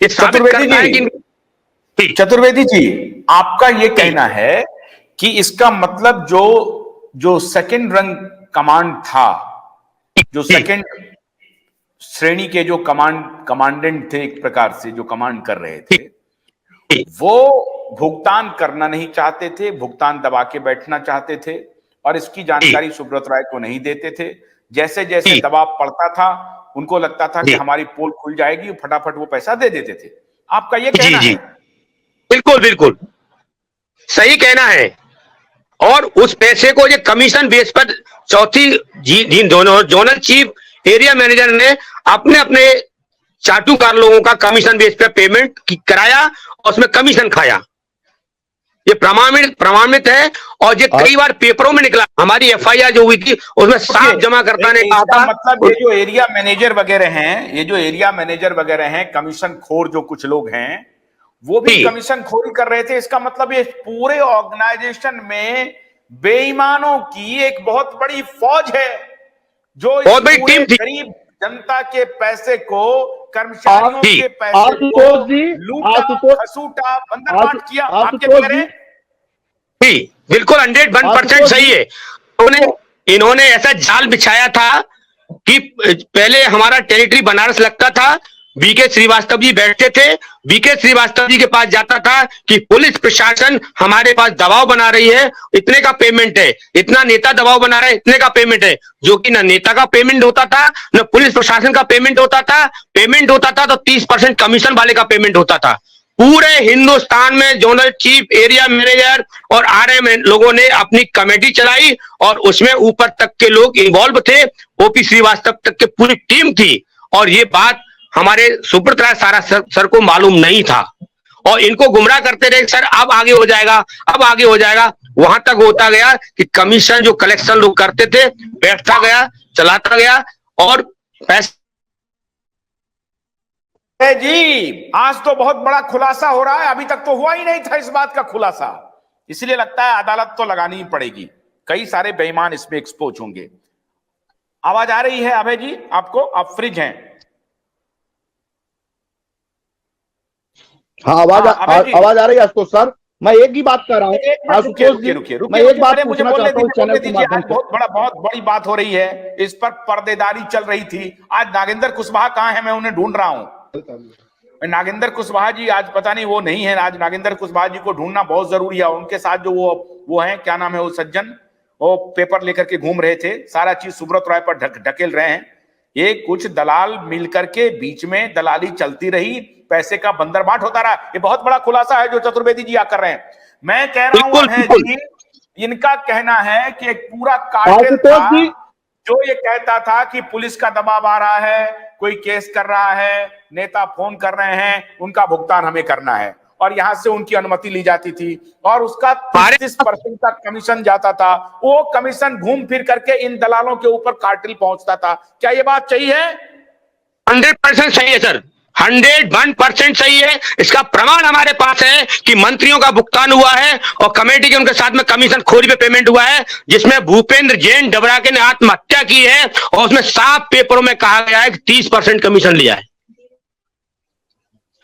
ये साबित करना है कि चतुर्वेदी जी, आपका ये कहना है कि इसका मतलब जो सेकंड रंग कमांड था, जो सेकंड श्रेणी के जो कमांडेंट थे, एक प्रकार से जो कमांड कर रहे थे, वो भुगतान करना नहीं चाहते थे, भुगतान दबा के बैठना चाहते थे और इसकी जानकारी सुब्रत राय को नहीं देते थे। जैसे जैसे दबाव पड़ता था, उनको लगता था कि हमारी पोल खुल जाएगी, फटाफट वो पैसा दे देते थे। आपका ये कहना है? बिल्कुल बिल्कुल सही कहना है। और उस पैसे को ये कमीशन बेस पर चौथी जोनल चीफ एरिया मैनेजर ने अपने अपने चाटुकार लोगों का कमीशन बेस पर पेमेंट कराया और उसमें कमीशन खाया। ये प्रमाणित है और ये कई बार पेपरों में निकला। हमारी एफआईआर जो हुई थी उसमें साफ जमाकर्ता ने कहा था, मतलब ये जो एरिया मैनेजर वगैरह हैं, कमीशन खोर जो कुछ लोग हैं, वो भी कमीशन खोरी कर रहे थे। इसका मतलब ये पूरे ऑर्गेनाइजेशन में बेईमानों की एक बहुत बड़ी फौज है, जो बहुत बड़ी टीम थी। गरीब जनता के पैसे को, कर्मचारियों के पैसे को लूटा, खसूटा, बंदरबाट किया। आपके कह रहे हैं बिल्कुल 101% सही है। इन्होंने ऐसा जाल बिछाया था कि पहले हमारा टेरिटरी बनारस लगता था, बीके श्रीवास्तव जी बैठते थे, बीके श्रीवास्तव जी के पास जाता था कि पुलिस प्रशासन हमारे पास दबाव बना रही है, इतने का पेमेंट है, इतना नेता दबाव बना रहा है, इतने का पेमेंट है, जो कि न नेता का पेमेंट होता था न पुलिस प्रशासन का पेमेंट होता था। पेमेंट होता था तो 30% कमीशन वाले का पेमेंट होता था। पूरे हिंदुस्तान में जोनल चीफ, एरिया मैनेजर और आरएम लोगों ने अपनी कमेटी चलाई और उसमें ऊपर तक के लोग इन्वॉल्व थे, ओपी श्रीवास्तव तक की पूरी टीम थी। और ये बात हमारे सुब्रत राय सारा सर को मालूम नहीं था और इनको गुमराह करते रहे, सर अब आगे हो जाएगा, अब आगे हो जाएगा। वहां तक होता गया कि कमीशन जो कलेक्शन लोग करते थे बैठता गया, चलाता गया और पैसे जी। आज तो बहुत बड़ा खुलासा हो रहा है, अभी तक तो हुआ ही नहीं था इस बात का खुलासा। इसलिए लगता है अदालत तो लगानी ही पड़ेगी, कई सारे बेईमान इसमें एक्सपोज होंगे। आवाज आ रही है अभय जी आपको? आप फ्रिज हैं? हाँ, आवाज आ रही है आशुतोष सर। मैं एक ही बात कर रहा हूँ आशुतोष जी, मैं एक बात पूछना चाहता हूँ चैनल के माध्यम से। बहुत बड़ी बात हो रही है, इस पर पर्देदारी चल रही थी। आज नागेंद्र कुशवाहा कहाँ है? मैं उन्हें ढूंढ रहा हूँ। नागेंद्र कुशवाहा जी आज पता नहीं वो नहीं है। आज नागेंद्र कुशवाहा जी को ढूंढना बहुत जरूरी है। उनके साथ जो वो है, क्या नाम है वो सज्जन, वो पेपर लेकर के घूम रहे थे, सारा चीज सुब्रत राय पर ढकेल रहे हैं। ये कुछ दलाल मिलकर के बीच में दलाली चलती रही, पैसे का बंदरबाट होता रहा। ये बहुत बड़ा खुलासा है जो चतुर्वेदी जी कर रहे हैं। मैं कह रहा हूं है जी, इनका कहना है कि एक पूरा कार्टेल था जो ये कहता था कि पुलिस का दबाव आ रहा है, कोई केस कर रहा है, नेता फोन कर रहे हैं, उनका भुगतान हमें करना है, और यहां से उनकी अनुमति ली जाती थी और उसका 30% का कमीशन जाता था। वो कमीशन घूम फिर करके इन दलालों के ऊपर कार्टेल पहुंचता था। क्या ये बात सही है? 100% सही है सर, 101% सही है। इसका प्रमाण हमारे पास है कि मंत्रियों का भुगतान हुआ है और कमेटी के उनके साथ में कमीशन खोरी पे पेमेंट हुआ है, जिसमें भूपेंद्र जैन डबराके ने आत्महत्या की है और उसमें साफ पेपरों में कहा गया है कि 30% कमीशन लिया है।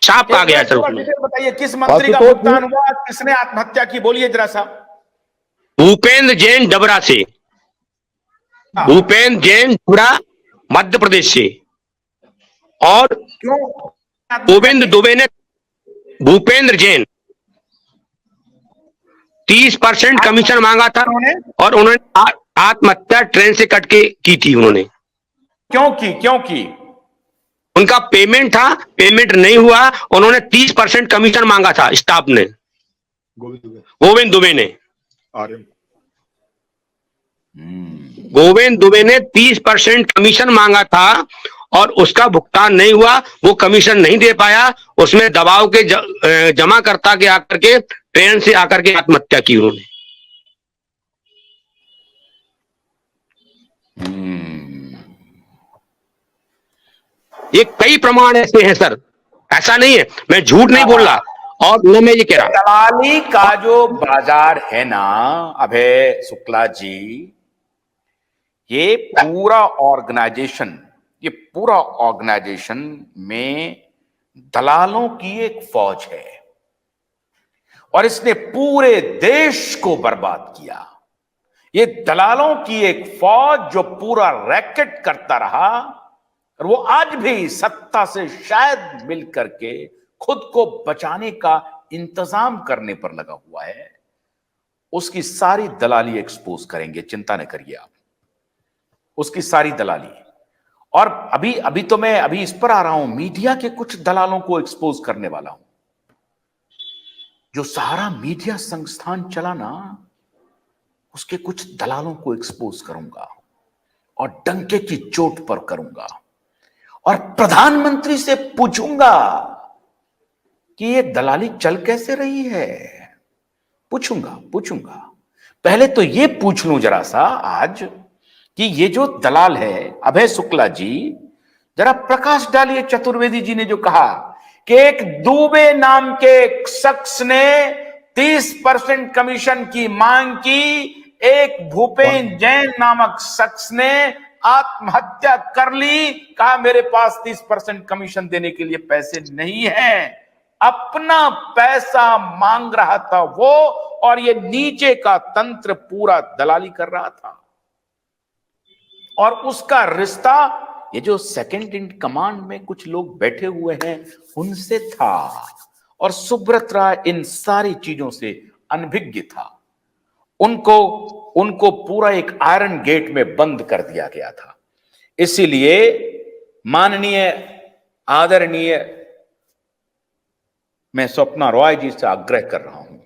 साफ कहा गया है सर। बताइए किस मंत्री का भुगतान हुआ, किसने आत्महत्या की? बोलिए जरा सा। भूपेंद्र जैन डबरा से, भूपेंद्र जैन डबरा मध्य प्रदेश से। और गोविंद दुबे ने, भूपेंद्र जैन 30% कमीशन मांगा था और उन्होंने आत्महत्या ट्रेन से कट के की थी। उन्होंने क्यों की? उनका पेमेंट था, पेमेंट नहीं हुआ, उन्होंने 30% कमीशन मांगा था स्टाफ ने, गोविंद दुबे ने। गोविंद दुबे ने 30% कमीशन मांगा था और उसका भुगतान नहीं हुआ, वो कमीशन नहीं दे पाया। उसमें दबाव के जमाकर्ता के आकर के ट्रेन से आकर के आत्महत्या की उन्होंने। ये कई प्रमाण ऐसे हैं सर, ऐसा नहीं है, मैं झूठ नहीं बोल रहा और न मैं ये कह रहा। दलाली का जो बाजार है ना अभय शुक्ला जी, ये पूरा ऑर्गेनाइजेशन में दलालों की एक फौज है और इसने पूरे देश को बर्बाद किया। ये दलालों की एक फौज जो पूरा रैकेट करता रहा और वो आज भी सत्ता से शायद मिल करके खुद को बचाने का इंतजाम करने पर लगा हुआ है, उसकी सारी दलाली एक्सपोज करेंगे, चिंता न करिए आप, उसकी सारी दलाली। और अभी तो मैं इस पर आ रहा हूं, मीडिया के कुछ दलालों को एक्सपोज करने वाला हूं। जो सहारा मीडिया संस्थान चला ना, उसके कुछ दलालों को एक्सपोज करूंगा और डंके की चोट पर करूंगा और प्रधानमंत्री से पूछूंगा कि ये दलाली चल कैसे रही है। पूछूंगा। पहले तो ये पूछ लूं जरा सा आज कि ये जो दलाल है अभय शुक्ला जी, जरा प्रकाश डालिए चतुर्वेदी जी ने जो कहा कि एक दुबे नाम के एक शख्स ने 30% कमीशन की मांग की, एक भूपेन जैन नामक शख्स ने आत्महत्या कर ली, कहा मेरे पास 30% कमीशन देने के लिए पैसे नहीं है, अपना पैसा मांग रहा था वो, और ये नीचे का तंत्र पूरा दलाली कर रहा था। और उसका रिश्ता ये जो सेकंड इन कमांड में कुछ लोग बैठे हुए हैं उनसे था, और सुब्रत राय इन सारी चीजों से अनभिज्ञ था। उनको पूरा एक आयरन गेट में बंद कर दिया गया था। इसीलिए माननीय आदरणीय मैं स्वप्ना रॉय जी से आग्रह कर रहा हूं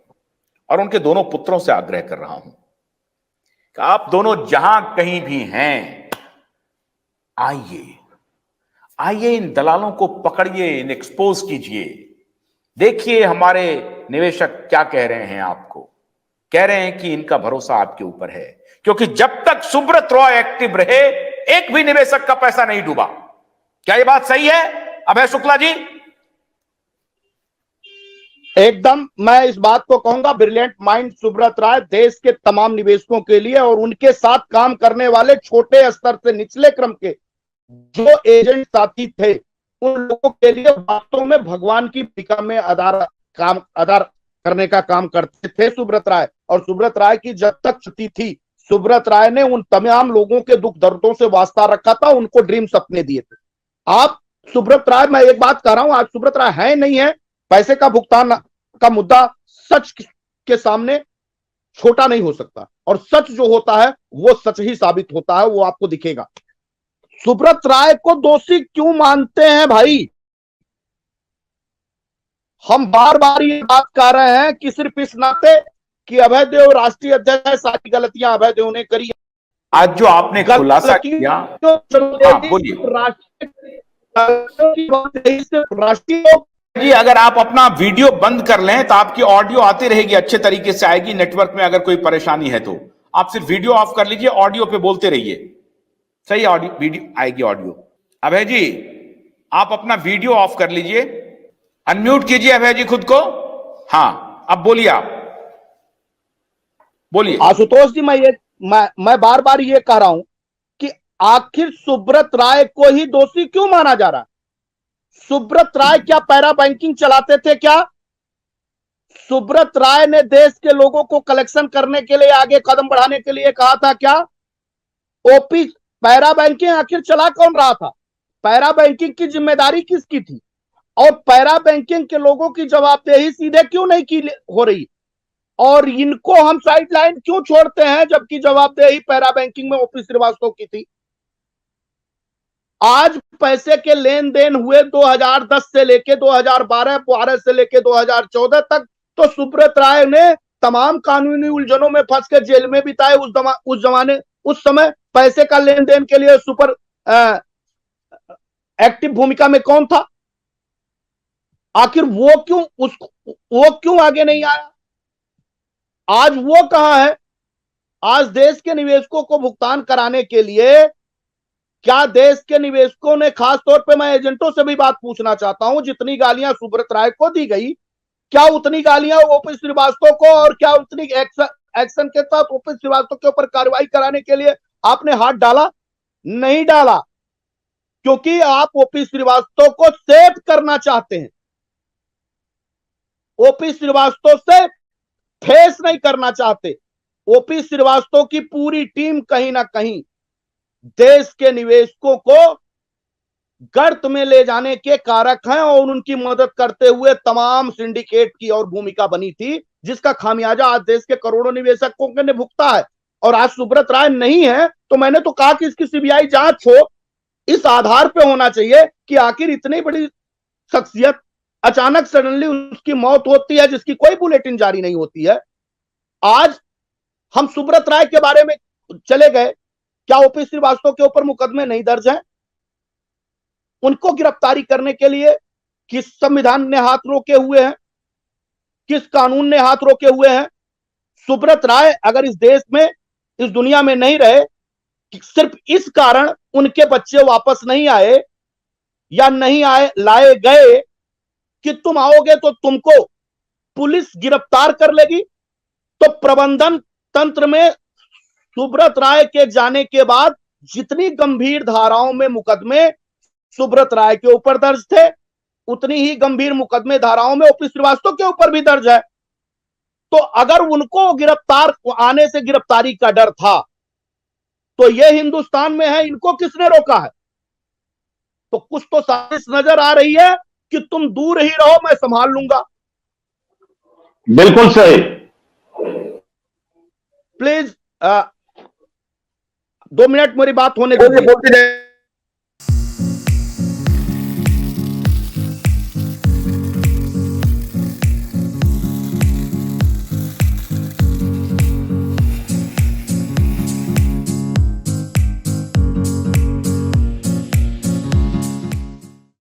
और उनके दोनों पुत्रों से आग्रह कर रहा हूं कि आप दोनों जहां कहीं भी हैं, आइए इन दलालों को पकड़िए, इन एक्सपोज कीजिए। देखिए हमारे निवेशक क्या कह रहे हैं, आपको कह रहे हैं कि इनका भरोसा आपके ऊपर है, क्योंकि जब तक सुब्रत रॉय एक्टिव रहे एक भी निवेशक का पैसा नहीं डूबा। क्या यह बात सही है अभय शुक्ला जी? एकदम, मैं इस बात को कहूंगा, ब्रिलियंट माइंड सुब्रत राय देश के तमाम निवेशकों के लिए और उनके साथ काम करने वाले छोटे स्तर से निचले क्रम के जो एजेंट साथी थे उन लोगों के लिए वास्तव में भगवान की भूमिका में अदा करने का काम करते थे सुब्रत राय। और सुब्रत राय की जब तक छुट्टी थी, सुब्रत राय ने उन तमाम लोगों के दुख दर्दों से वास्ता रखा था, उनको ड्रीम सपने दिए थे। आप सुब्रत राय, मैं एक बात कह रहा हूं, आज सुब्रत राय है नहीं है, पैसे का भुगतान का मुद्दा सच के सामने छोटा नहीं हो सकता, और सच जो होता है वो सच ही साबित होता है, वो आपको दिखेगा। सुब्रत राय को दोषी क्यों मानते हैं भाई? हम बार बार ये बात कर रहे हैं कि सिर्फ इस नाते कि अभय देओ राष्ट्रीय अध्यक्ष है, सारी गलतियां अभय देओ ने करी। आज जो आपने खुलासा किया, बोलिए राष्ट्रीय जी, अगर आप अपना वीडियो बंद कर लें तो आपकी ऑडियो आती रहेगी, अच्छे तरीके से आएगी। नेटवर्क में अगर कोई परेशानी है तो आप सिर्फ वीडियो ऑफ कर लीजिए, ऑडियो पे बोलते रहिए, सही ऑडियो वीडियो आएगी ऑडियो। अभय जी आप अपना वीडियो ऑफ कर लीजिए, अनम्यूट कीजिए अभय जी खुद को। हाँ अब बोलिए, आप बोलिए। आशुतोष जी, मैं बार बार ये कह रहा हूं कि आखिर सुब्रत राय को ही दोषी क्यों माना जा रहा है? सुब्रत राय क्या पैरा बैंकिंग चलाते थे क्या? सुब्रत राय ने देश के लोगों को कलेक्शन करने के लिए, आगे कदम बढ़ाने के लिए कहा था क्या? ओपी पैरा बैंकिंग आखिर चला कौन रहा था? पैरा बैंकिंग की जिम्मेदारी किसकी थी? और पैरा बैंकिंग के लोगों की जवाबदेही सीधे क्यों नहीं की हो रही? और इनको हम साइडलाइन क्यों छोड़ते हैं जबकि जवाबदेही पैरा बैंकिंग में ओपी श्रीवास्तव की थी? आज पैसे के लेन देन हुए 2010 से लेके 2012, 12 से लेके 2014 तक, तो सुब्रत राय ने तमाम कानूनी उलझनों में फंस के जेल में बिताए। उस समय पैसे का लेन देन के लिए सुपर एक्टिव भूमिका में कौन था? आखिर वो क्यों आगे नहीं आया? आज वो कहां है? आज देश के निवेशकों को भुगतान कराने के लिए क्या देश के निवेशकों ने, खास तौर पे मैं एजेंटों से भी बात पूछना चाहता हूं, जितनी गालियां सुब्रत राय को दी गई, क्या उतनी गालियां ओपी श्रीवास्तव को, और क्या उतनी एक्शन के साथ ओपी श्रीवास्तव के ऊपर कार्रवाई कराने के लिए आपने हाथ डाला? नहीं डाला। क्योंकि आप ओपी श्रीवास्तव को सेव करना चाहते हैं, ओपी श्रीवास्तव से फेस नहीं करना चाहते। ओपी श्रीवास्तव की पूरी टीम कहीं ना कहीं देश के निवेशकों को गर्त में ले जाने के कारक हैं और उनकी मदद करते हुए तमाम सिंडिकेट की और भूमिका बनी थी, जिसका खामियाजा आज देश के करोड़ों निवेशकों ने भुगता है। और आज सुब्रत राय नहीं है तो मैंने तो कहा कि इसकी सीबीआई जांच हो, इस आधार पे होना चाहिए कि आखिर इतनी बड़ी शख्सियत अचानक सडनली उसकी मौत होती है जिसकी कोई बुलेटिन जारी नहीं होती है। आज हम सुब्रत राय के बारे में चले गए, क्या ओपी श्रीवास्तव के ऊपर मुकदमे नहीं दर्ज हैं? उनको गिरफ्तारी करने के लिए किस संविधान ने हाथ रोके हुए हैं, किस कानून ने हाथ रोके हुए हैं? सुब्रत राय अगर इस देश में, इस दुनिया में नहीं रहे कि सिर्फ इस कारण उनके बच्चे वापस नहीं आए या नहीं आए लाए गए कि तुम आओगे तो तुमको पुलिस गिरफ्तार कर लेगी, तो प्रबंधन तंत्र में सुब्रत राय के जाने के बाद जितनी गंभीर धाराओं में मुकदमे सुब्रत राय के ऊपर दर्ज थे, उतनी ही गंभीर मुकदमे धाराओं में ओपी श्रीवास्तव के ऊपर भी दर्ज है। तो अगर उनको गिरफ्तार आने से गिरफ्तारी का डर था तो यह हिंदुस्तान में है, इनको किसने रोका है? तो कुछ तो साजिश नजर आ रही है कि तुम दूर ही रहो, मैं संभाल लूंगा। बिल्कुल सही। प्लीज 2 मिनट मेरी बात होने दीजिए।